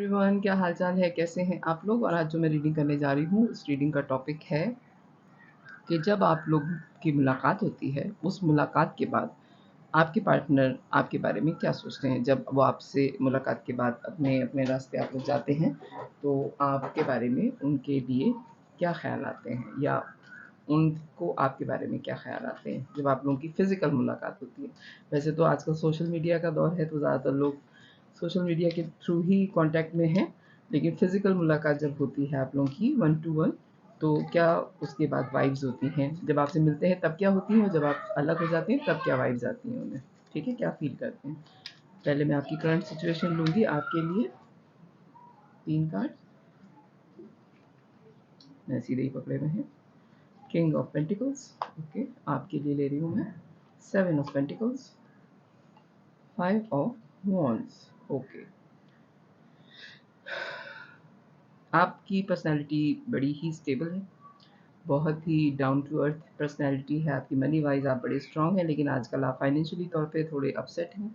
Everyone, क्या हाल चाल है, कैसे हैं आप लोग। और आज जो मैं रीडिंग करने जा रही हूँ, इस रीडिंग का टॉपिक है कि जब आप लोग की मुलाकात होती है, उस मुलाकात के बाद आपके पार्टनर आपके बारे में क्या सोचते हैं। जब वो आपसे मुलाकात के बाद अपने अपने रास्ते आप लोग जाते हैं, तो आपके बारे में उनके लिए क्या ख्याल आते हैं, या उनको आपके बारे में क्या ख्याल आते हैं जब आप लोगों की फ़िज़िकल मुलाकात होती है। वैसे तो आजकल सोशल मीडिया का दौर है, तो ज़्यादातर लोग सोशल मीडिया के थ्रू ही कांटेक्ट में हैं, लेकिन फ़िज़िकल मुलाकात जब होती है आप लोगों की वन टू वन, तो क्या उसके बाद वाइब्स होती हैं। जब आपसे मिलते हैं तब क्या होती हैं, और जब आप अलग हो जाते हैं तब क्या वाइब्स आती हैं उन्हें। ठीक है, क्या फ़ील करते हैं। पहले मैं आपकी करंट सिचुएशन लूँगी आपके लिए। 3 कार्ड मैं सीधे ही पकड़े हुए हैं। किंग ऑफ पेंटिकल्स, ओके, आपके लिए ले रही हूँ मैं 7 of pentacles, 5 of wands, okay. आपकी पर्सनैलिटी बड़ी ही स्टेबल है, बहुत ही डाउन टू अर्थ पर्सनैलिटी है आपकी। मनी वाइज आप बड़े स्ट्रांग हैं, लेकिन आजकल आप फाइनेंशियली तौर पे थोड़े अपसेट हैं।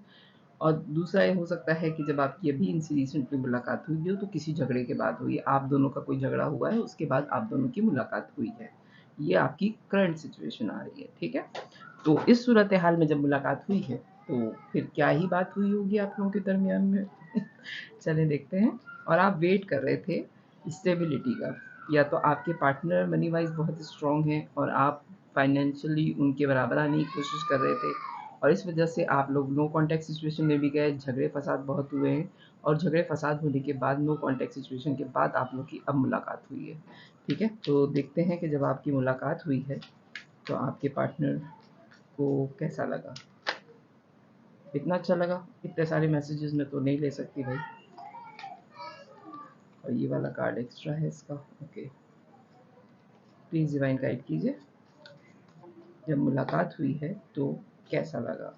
और दूसरा ये हो सकता है कि जब आपकी अभी इनसे रिसेंटली मुलाकात हुई हो, तो किसी झगड़े के बाद हुई है, आप दोनों का कोई झगड़ा हुआ है, उसके बाद आप दोनों की मुलाकात हुई है। ये आपकी करंट सिचुएशन आ रही है, ठीक है। तो इस सूरत हाल में जब मुलाकात हुई है, तो फिर क्या ही बात हुई होगी आप लोगों के दरमियान में। चलें देखते हैं। और आप वेट कर रहे थे स्टेबिलिटी का, या तो आपके पार्टनर मनी वाइज बहुत स्ट्रॉन्ग हैं और आप फाइनेंशियली उनके बराबर आने की कोशिश कर रहे थे, और इस वजह से आप लोग नो कॉन्टैक्ट सिचुएशन में भी गए, झगड़े फसाद बहुत हुए हैं। और झगड़े फसाद होने के बाद, नो कॉन्टैक्ट सिचुएशन के बाद आप लोग की अब मुलाकात हुई है, ठीक है। तो देखते हैं कि जब आपकी मुलाकात हुई है तो आपके पार्टनर को कैसा लगा। इतना अच्छा लगा, इतने सारे मैसेजेस में तो नहीं ले सकती भाई। और ये वाला कार्ड एक्स्ट्रा है इसका, ओके। प्लीज़ डिवाइन गाइड कीजिए, जब मुलाकात हुई है तो कैसा लगा।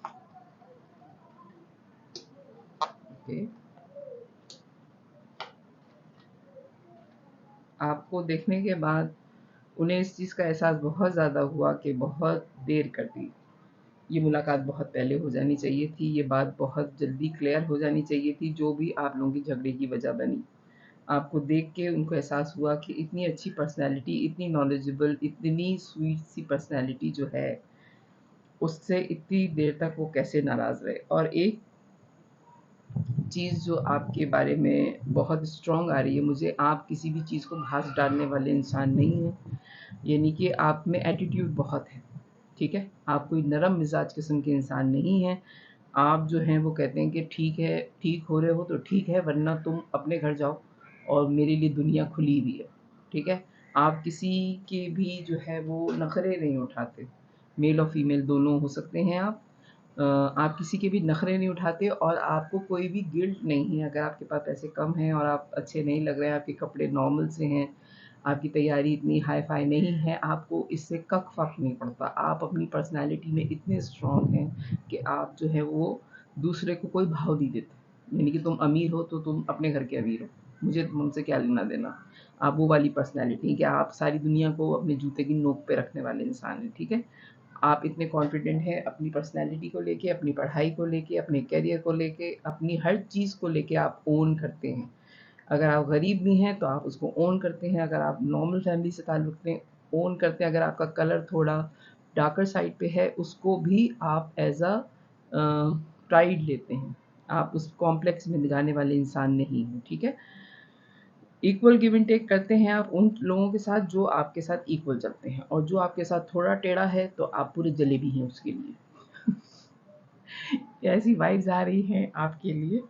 ओके, आपको देखने के बाद उन्हें इस चीज़ का एहसास बहुत ज़्यादा हुआ कि बहुत देर कर दी। ये मुलाकात बहुत पहले हो जानी चाहिए थी, ये बात बहुत जल्दी क्लियर हो जानी चाहिए थी, जो भी आप लोगों की झगड़े की वजह बनी। आपको देख के उनको एहसास हुआ कि इतनी अच्छी पर्सनैलिटी, इतनी नॉलेजेबल, इतनी स्वीट सी पर्सनैलिटी जो है, उससे इतनी देर तक वो कैसे नाराज़ रहे। और एक चीज़ जो आपके बारे में बहुत स्ट्रॉन्ग आ रही है मुझे, आप किसी भी चीज़ को घास डालने वाले इंसान नहीं हैं। यानी कि आप में एटीट्यूड बहुत है, ठीक है। आप कोई नरम मिजाज किस्म के इंसान नहीं हैं। आप जो हैं वो कहते हैं कि ठीक है, ठीक हो रहे हो तो ठीक है, वरना तुम अपने घर जाओ और मेरे लिए दुनिया खुली हुई है, ठीक है। आप किसी के भी जो है वो नखरे नहीं उठाते। मेल और फीमेल दोनों हो सकते हैं आप। आप किसी के भी नखरे नहीं उठाते, और आपको कोई भी गिल्ट नहीं है अगर आपके पास पैसे कम हैं और आप अच्छे नहीं लग रहे हैं, आपके कपड़े नॉर्मल से हैं, आपकी तैयारी इतनी हाई-फाई नहीं है, आपको इससे कक फ़र्क नहीं पड़ता। आप अपनी पर्सनैलिटी में इतने स्ट्रॉन्ग हैं कि आप जो है वो दूसरे को कोई भाव नहीं देते। यानी कि तुम अमीर हो तो तुम अपने घर के अमीर हो, मुझे तुमसे क्या लेना-देना। आप वो वाली पर्सनैलिटी कि आप सारी दुनिया को अपने जूते की नोक पे रखने वाले इंसान हैं, ठीक है। आप इतने कॉन्फिडेंट हैं अपनी पर्सनैलिटी को लेके, अपनी पढ़ाई को लेके, अपने करियर को लेके, अपनी हर चीज़ को लेके आप ओन करते हैं। अगर आप गरीब भी हैं तो आप उसको ओन करते हैं, अगर आप नॉर्मल फैमिली से ताल्लुक़ रखते हैं, ओन करते हैं। अगर आपका कलर थोड़ा डार्कर साइड पे है, उसको भी आप एज़ अ प्राइड लेते हैं। आप उस कॉम्प्लेक्स में जाने वाले इंसान नहीं हैं, ठीक है। इक्वल गिव एंड टेक करते हैं आप उन लोगों के साथ जो आपके साथ इक्वल चलते हैं, और जो आपके साथ थोड़ा टेढ़ा है तो आप पूरे जलेबी हैं उसके लिए। ऐसी वाइब्स आ रही हैं आपके लिए,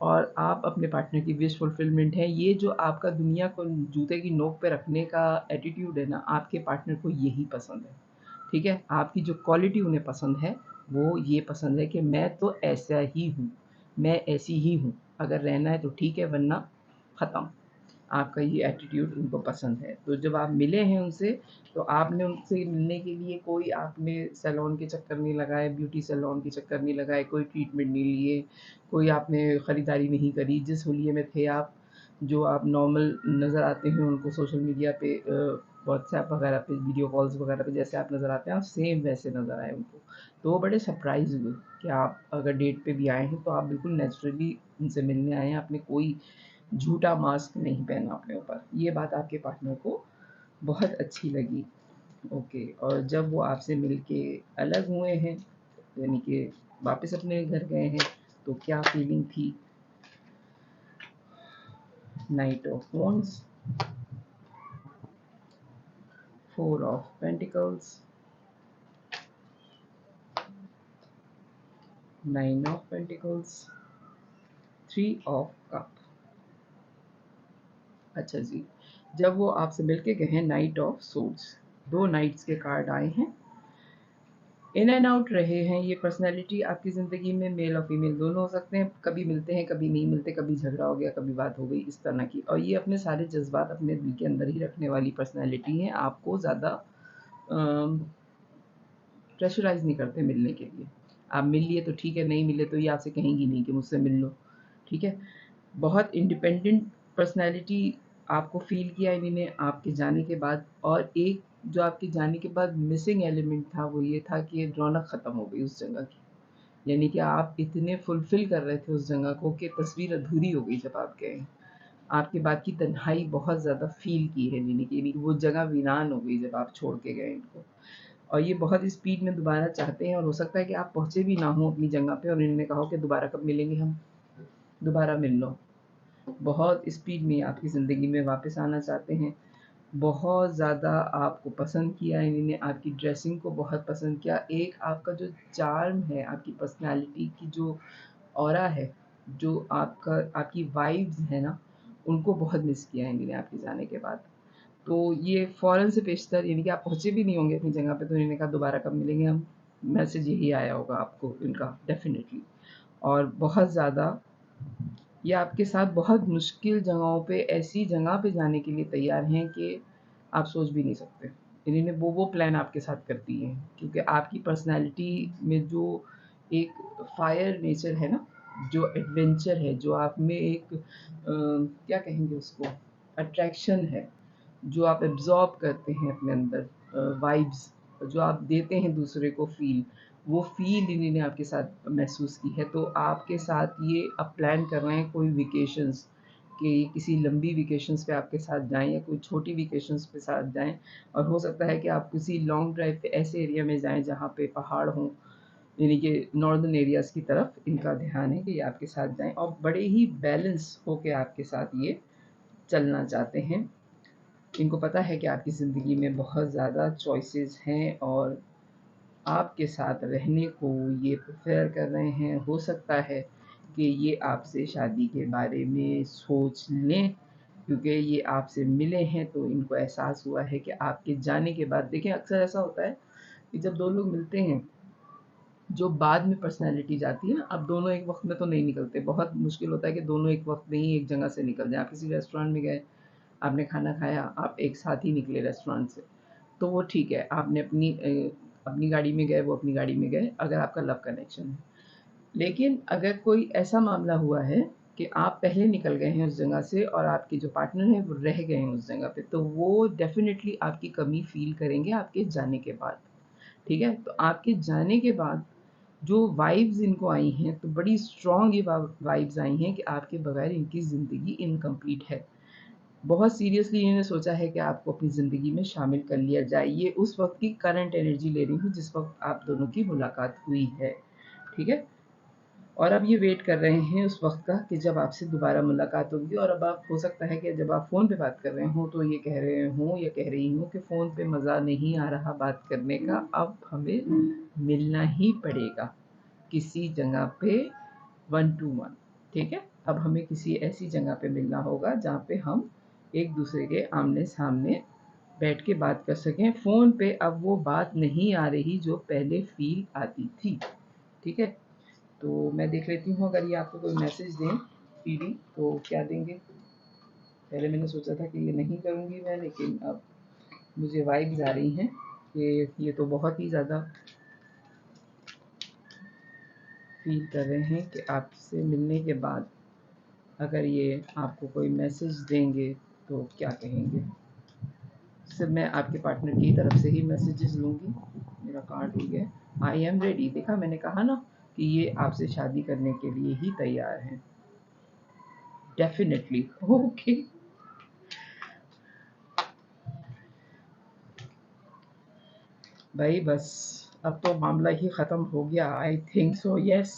और आप अपने पार्टनर की विश फुलफिलमेंट है। ये जो आपका दुनिया को जूते की नोक पे रखने का एटीट्यूड है ना, आपके पार्टनर को यही पसंद है, ठीक है। आपकी जो क्वालिटी उन्हें पसंद है, वो ये पसंद है कि मैं तो ऐसा ही हूँ, मैं ऐसी ही हूँ, अगर रहना है तो ठीक है, वरना ख़त्म। आपका ये एटीट्यूड उनको पसंद है। तो जब आप मिले हैं उनसे, तो आपने उनसे मिलने के लिए कोई आपने सैलून के चक्कर नहीं लगाए, ब्यूटी सैलून के चक्कर नहीं लगाए, कोई ट्रीटमेंट नहीं लिए, कोई आपने खरीदारी नहीं करी। जिस हुलिये में थे आप, जो आप नॉर्मल नज़र आते हैं उनको सोशल मीडिया पे, व्हाट्सएप वगैरह पे, वीडियो कॉल्स वगैरह पे जैसे आप नज़र आते हैं, आप सेम वैसे नज़र आए उनको। तो वो बड़े सरप्राइज़ हुए कि आप अगर डेट पे भी आए हैं तो आप बिल्कुल नेचुरली उनसे मिलने आए हैं। आपने कोई झूठा मास्क नहीं पहना अपने ऊपर। ये बात आपके पार्टनर को बहुत अच्छी लगी। ओके, और जब वो आपसे मिलके अलग हुए हैं, यानी कि वापस अपने घर गए हैं, तो क्या फीलिंग थी? Night of wands, 4 of pentacles, 9 of pentacles, 3 of cup. अच्छा जी, जब वो आपसे मिलके गए हैं, नाइट ऑफ सोर्ड्स, 2 नाइट्स के कार्ड आए हैं। इन एंड आउट रहे हैं। ये पर्सनैलिटी आपकी ज़िंदगी में मेल और फीमेल दोनों हो सकते हैं, कभी मिलते हैं, कभी नहीं मिलते, कभी झगड़ा हो गया, कभी बात हो गई, इस तरह की। और ये अपने सारे जज्बात अपने दिल के अंदर ही रखने वाली पर्सनैलिटी हैं। आपको ज़्यादा प्रेशराइज़ नहीं करते मिलने के लिए। आप मिल लिए तो ठीक है, नहीं मिले तो ये आपसे कहेंगी नहीं कि मुझसे मिल लो, ठीक है? बहुत इंडिपेंडेंट पर्सनैलिटी आपको फ़ील किया इन्होंने आपके जाने के बाद। और एक जो आपके जाने के बाद मिसिंग एलिमेंट था, वो ये था कि रौनक ख़त्म हो गई उस जगह की। यानी कि आप इतने फुलफ़िल कर रहे थे उस जगह को कि तस्वीर अधूरी हो गई जब आप गए। आपके बाद की तन्हाई बहुत ज़्यादा फ़ील की है इन्होंने, कि वो जगह वीरान हो गई जब आप छोड़ के गए इनको। और ये बहुत स्पीड में दोबारा चाहते हैं, और हो सकता है कि आप पहुँचे भी ना हों अपनी जगह पे और इन्होंने कहा हो कि दोबारा कब मिलेंगे हम, दोबारा मिल लो। बहुत स्पीड में आपकी ज़िंदगी में वापस आना चाहते हैं। बहुत ज़्यादा आपको पसंद किया इन्होंने, आपकी ड्रेसिंग को बहुत पसंद किया। एक आपका जो चार्म है, आपकी पर्सनैलिटी की जो ऑरा है, जो आपका आपकी वाइब्स है ना, उनको बहुत मिस किया इन्होंने आपके जाने के बाद। तो ये फ़ौरन से पेशतर, यानी कि आप पहुँचे भी नहीं होंगे अपनी जगह पे, तो इन्होंने कहा दोबारा कब मिलेंगे हम, मैसेज यही आया होगा आपको इनका डेफ़िनेटली। और बहुत ज़्यादा ये आपके साथ बहुत मुश्किल जगहों पे, ऐसी जगह पे जाने के लिए तैयार हैं कि आप सोच भी नहीं सकते। इन्होंने वो प्लान आपके साथ कर दिए हैं, क्योंकि आपकी पर्सनैलिटी में जो एक फायर नेचर है ना, जो एडवेंचर है, जो आप में एक क्या कहेंगे उसको, अट्रैक्शन है, जो आप एब्ज़ॉर्ब करते हैं अपने अंदर, वाइब्स जो आप देते हैं दूसरे को फ़ील, वो फ़ील इन्होंने आपके साथ महसूस की है। तो आपके साथ ये अब प्लान कर रहे हैं कोई वेकेशंस, कि किसी लंबी वेकेशंस पे आपके साथ जाएँ या कोई छोटी वेकेशंस पे साथ जाएँ। और हो सकता है कि आप किसी लॉन्ग ड्राइव पे ऐसे एरिया में जाएँ जहाँ पे पहाड़ हों, यानी कि नॉर्दर्न एरियाज़ की तरफ इनका ध्यान है कि ये आपके साथ जाएँ, और बड़े ही बैलेंस होके आपके साथ ये चलना चाहते हैं। इनको पता है कि आपकी ज़िंदगी में बहुत ज़्यादा चॉइसेस हैं, और आपके साथ रहने को ये प्रेफ़र कर रहे हैं। हो सकता है कि ये आपसे शादी के बारे में सोच लें, क्योंकि ये आपसे मिले हैं तो इनको एहसास हुआ है कि आपके जाने के बाद, देखिए अक्सर ऐसा होता है कि जब 2 लोग मिलते हैं, जो बाद में पर्सनैलिटी जाती है ना, अब दोनों एक वक़्त में तो नहीं निकलते। बहुत मुश्किल होता है कि दोनों एक वक़्त में ही एक जगह से निकल जाएँ। आप किसी रेस्टोरेंट में गए, आपने खाना खाया, आप एक साथ ही निकले रेस्टोरेंट से, तो वो ठीक है। आपने अपनी गाड़ी में गए, वो अपनी गाड़ी में गए, अगर आपका लव कनेक्शन है। लेकिन अगर कोई ऐसा मामला हुआ है कि आप पहले निकल गए हैं उस जगह से, और आपके जो पार्टनर हैं वो रह गए हैं उस जगह पे, तो वो डेफ़िनेटली आपकी कमी फ़ील करेंगे आपके जाने के बाद, ठीक है? तो आपके जाने के बाद जो वाइब्स इनको आई हैं, तो बड़ी स्ट्रॉन्ग ये वाइब्स आई हैं कि आपके बगैर इनकी ज़िंदगी इनकम्प्लीट है। बहुत सीरियसली इन्होंने सोचा है कि आपको अपनी ज़िंदगी में शामिल कर लिया जाए। ये उस वक़्त की करंट एनर्जी ले रही हूँ जिस वक़्त आप दोनों की मुलाकात हुई है, ठीक है? और अब ये वेट कर रहे हैं उस वक़्त का कि जब आपसे दोबारा मुलाकात होगी। और अब आप, हो सकता है कि जब आप फ़ोन पे बात कर रहे हों, तो ये कह रहे हों या कह रही हों कि फ़ोन पे मज़ा नहीं आ रहा बात करने का, अब हमें मिलना ही पड़ेगा किसी जगह पे 1 टू 1, ठीक है? अब हमें किसी ऐसी जगह पे मिलना होगा जहाँ पे हम एक दूसरे के आमने-सामने बैठ के बात कर सकें। फ़ोन पे अब वो बात नहीं आ रही जो पहले फ़ील आती थी, ठीक है? तो मैं देख लेती हूँ, अगर ये आपको कोई मैसेज दें पीडी, तो क्या देंगे? पहले मैंने सोचा था कि ये नहीं करूँगी मैं, लेकिन अब मुझे वाइब्स आ रही हैं कि ये तो बहुत ही ज़्यादा फ़ील कर रहे हैं कि आपसे मिलने के बाद अगर ये आपको कोई मैसेज देंगे तो क्या कहेंगे? सिर्फ़ मैं आपके पार्टनर की तरफ से ही मैसेजेस लूँगी। मेरा कार्ड ही है, आई एम रेडी। देखा, मैंने कहा ना कि ये आपसे शादी करने के लिए ही तैयार हैं। डेफिनेटली। ओके भाई, बस अब तो मामला ही ख़त्म हो गया। I think so, yes.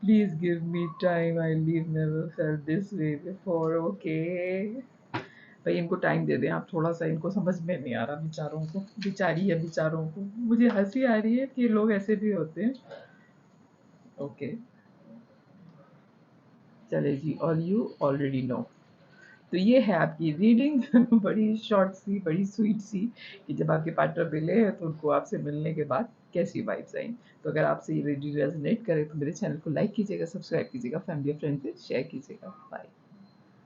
Please give me time, I leave never felt this way before. Okay भाई, इनको टाइम दे दें आप थोड़ा सा, इनको समझ में नहीं आ रहा बेचारों को, बेचारी है बेचारों को। मुझे हंसी आ रही है कि लोग ऐसे भी होते हैं। ओके चले जी, ऑल यू ऑलरेडी नो। तो ये है आपकी रीडिंग। बड़ी शॉर्ट सी, बड़ी स्वीट सी, कि जब आपके पार्टनर मिले हैं तो उनको आपसे मिलने के बाद कैसी वाइब्स आई। तो अगर आपसे ये रीडिंग रेजोनेट करे तो मेरे चैनल को लाइक कीजिएगा, सब्सक्राइब कीजिएगा, फैमिली और फ्रेंड्स से शेयर कीजिएगा। बाय।